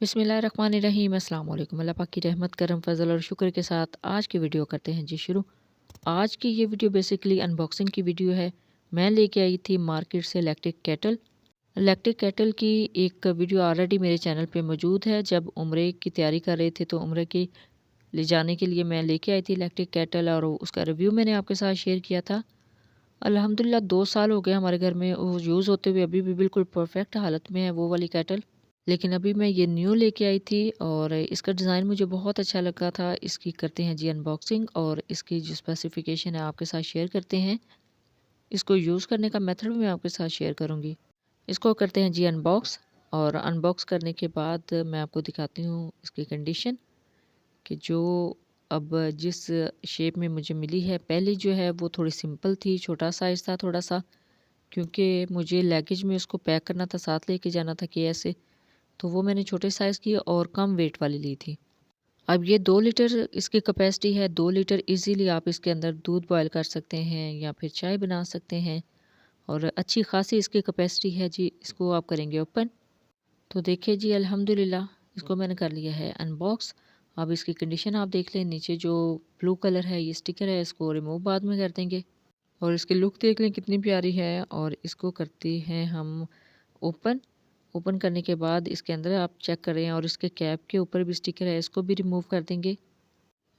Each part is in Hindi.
बिस्मिल्लाहिर्रहमानिर्रहीम। अस्सलाम वालेकुम। अल्लाह पाक की रहमत करम फजल और शुक्र के साथ आज की वीडियो करते हैं जी शुरू। आज की ये वीडियो बेसिकली अनबॉक्सिंग की वीडियो है। मैं लेके आई थी मार्केट से इलेक्ट्रिक केटल। इलेक्ट्रिक केटल की एक वीडियो ऑलरेडी मेरे चैनल पे मौजूद है। जब उम्रे की तैयारी कर रहे थे तो उम्रे की ले जाने के लिए मैं लेके आई थी इलेक्ट्रिक केटल और उसका रिव्यू मैंने आपके साथ शेयर किया था। अल्हम्दुलिल्लाह 2 साल हो गए हमारे घर में वो यूज़ होते हुए, अभी भी बिल्कुल परफेक्ट हालत में है वो वाली केटल। लेकिन अभी मैं ये न्यू लेके आई थी और इसका डिज़ाइन मुझे बहुत अच्छा लगा था। इसकी करते हैं जी अनबॉक्सिंग और इसकी जो स्पेसिफ़िकेशन है आपके साथ शेयर करते हैं। इसको यूज़ करने का मेथड भी मैं आपके साथ शेयर करूँगी। इसको करते हैं जी अनबॉक्स और अनबॉक्स करने के बाद मैं आपको दिखाती हूँ इसकी कंडीशन कि जो अब जिस शेप में मुझे मिली है। पहले जो है वो थोड़ी सिंपल थी, छोटा साइज़ था थोड़ा-सा, क्योंकि मुझे लगेज में उसको पैक करना था, साथ लेके जाना था कि ऐसे, तो वो मैंने छोटे साइज़ की और कम वेट वाली ली थी। अब ये 2 लीटर इसकी कैपेसिटी है। 2 लीटर इज़ीली आप इसके अंदर दूध बॉयल कर सकते हैं या फिर चाय बना सकते हैं और अच्छी खासी इसकी कैपेसिटी है जी। इसको आप करेंगे ओपन तो देखिए जी अल्हम्दुलिल्लाह इसको मैंने कर लिया है अनबॉक्स। अब इसकी कंडीशन आप देख लें, नीचे जो ब्लू कलर है ये स्टिकर है, इसको रिमूव बाद में कर देंगे और इसकी लुक देख लें कितनी प्यारी है। और इसको करते हैं हम ओपन। ओपन करने के बाद इसके अंदर आप चेक करें और इसके कैप के ऊपर भी स्टिकर है, इसको भी रिमूव कर देंगे।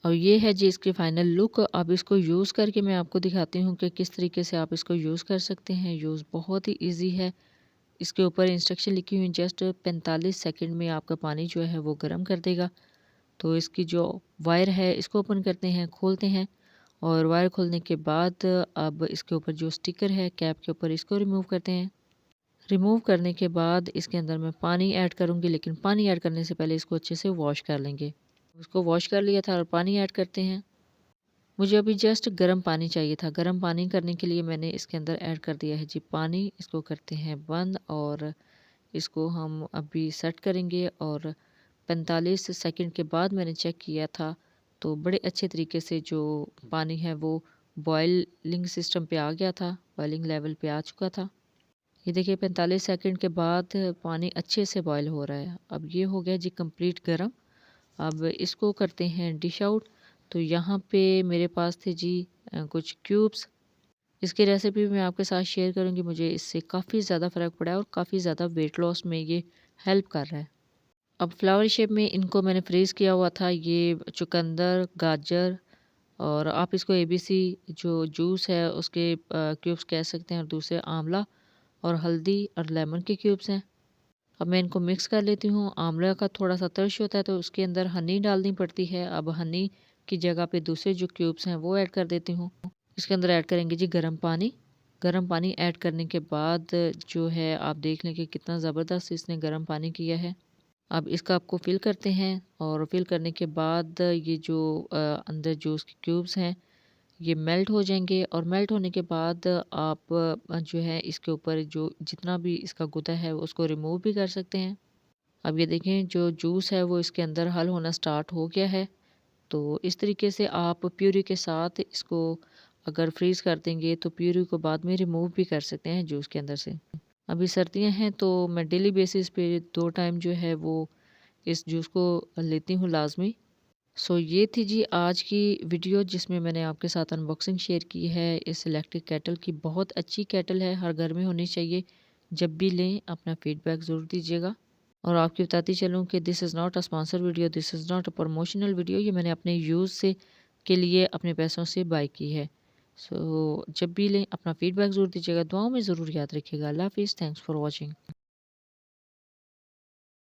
और ये है जी इसकी फ़ाइनल लुक। अब इसको यूज़ करके मैं आपको दिखाती हूँ कि किस तरीके से आप इसको यूज़ कर सकते हैं। यूज़ बहुत ही ईजी है। इसके ऊपर इंस्ट्रक्शन लिखी हुई, जस्ट 45 सेकंड में आपका पानी जो है वो गर्म कर देगा। तो इसकी जो वायर है इसको ओपन करते हैं, खोलते हैं और वायर खोलने के बाद अब इसके ऊपर जो स्टिकर है कैप के ऊपर, इसको रिमूव करते हैं। रिमूव करने के बाद इसके अंदर मैं पानी ऐड करूँगी, लेकिन पानी ऐड करने से पहले इसको अच्छे से वॉश कर लेंगे। उसको वॉश कर लिया था और पानी ऐड करते हैं। मुझे अभी जस्ट गर्म पानी चाहिए था। गर्म पानी करने के लिए मैंने इसके अंदर ऐड कर दिया है जी पानी। इसको करते हैं बंद और इसको हम अभी सेट करेंगे और 45 सेकंड के बाद मैंने चेक किया था तो बड़े अच्छे तरीके से जो पानी है वो बॉइलिंग सिस्टम पे आ गया था, बॉइलिंग लेवल पे आ चुका था। ये देखिए 45 सेकंड के बाद पानी अच्छे से बॉयल हो रहा है। अब ये हो गया जी कंप्लीट गरम। अब इसको करते हैं डिश आउट। तो यहाँ पे मेरे पास थे जी कुछ क्यूब्स। इसकी रेसिपी मैं आपके साथ शेयर करूँगी। मुझे इससे काफ़ी ज़्यादा फ़र्क पड़ा है और काफ़ी ज़्यादा वेट लॉस में ये हेल्प कर रहा है। अब फ्लावर शेप में इनको मैंने फ्रीज़ किया हुआ था। ये चुकंदर, गाजर और आप इसको एबीसी जो जूस है उसके क्यूब्स कह सकते हैं और दूसरे आंवला और हल्दी और लेमन के क्यूब्स हैं। अब मैं इनको मिक्स कर लेती हूँ। आंवला का थोड़ा सा तर्श होता है तो उसके अंदर हनी डालनी पड़ती है। अब हनी की जगह पे दूसरे जो क्यूब्स हैं वो ऐड कर देती हूँ। इसके अंदर ऐड करेंगे जी गर्म पानी। गर्म पानी ऐड करने के बाद जो है आप देख लें कि कितना ज़बरदस्त इसने गर्म पानी किया है। अब इसका आपको फ़िल करते हैं और फ़िल करने के बाद ये जो अंदर जो उसके क्यूब्स हैं ये मेल्ट हो जाएँगे और मेल्ट होने के बाद आप जो है इसके ऊपर जो जितना भी इसका गुदा है उसको रिमूव भी कर सकते हैं। अब ये देखें जो जूस है वो इसके अंदर हल होना स्टार्ट हो गया है। तो इस तरीके से आप प्यूरी के साथ इसको अगर फ्रीज़ कर देंगे तो प्यूरी को बाद में रिमूव भी कर सकते हैं जूस के अंदर से। अभी सर्दियाँ हैं तो मैं डेली बेसिस पे 2 टाइम जो है वो इस जूस को लेती हूँ लाज़मी। सो ये थी जी आज की वीडियो जिसमें मैंने आपके साथ अनबॉक्सिंग शेयर की है इस इलेक्ट्रिक केटल की। बहुत अच्छी केटल है, हर घर में होनी चाहिए। जब भी लें अपना फीडबैक ज़रूर दीजिएगा। और आपको बताती चलूँ कि this is not a sponsor video, this is not a promotional video. ये मैंने अपने यूज़ से के लिए अपने पैसों से बाय की है। सो जब भी लें अपना फीडबैक ज़रूर दीजिएगा। दुआओं में ज़रूर याद रखिएगा। अल्लाह हाफ़िज़। Thanks for watching.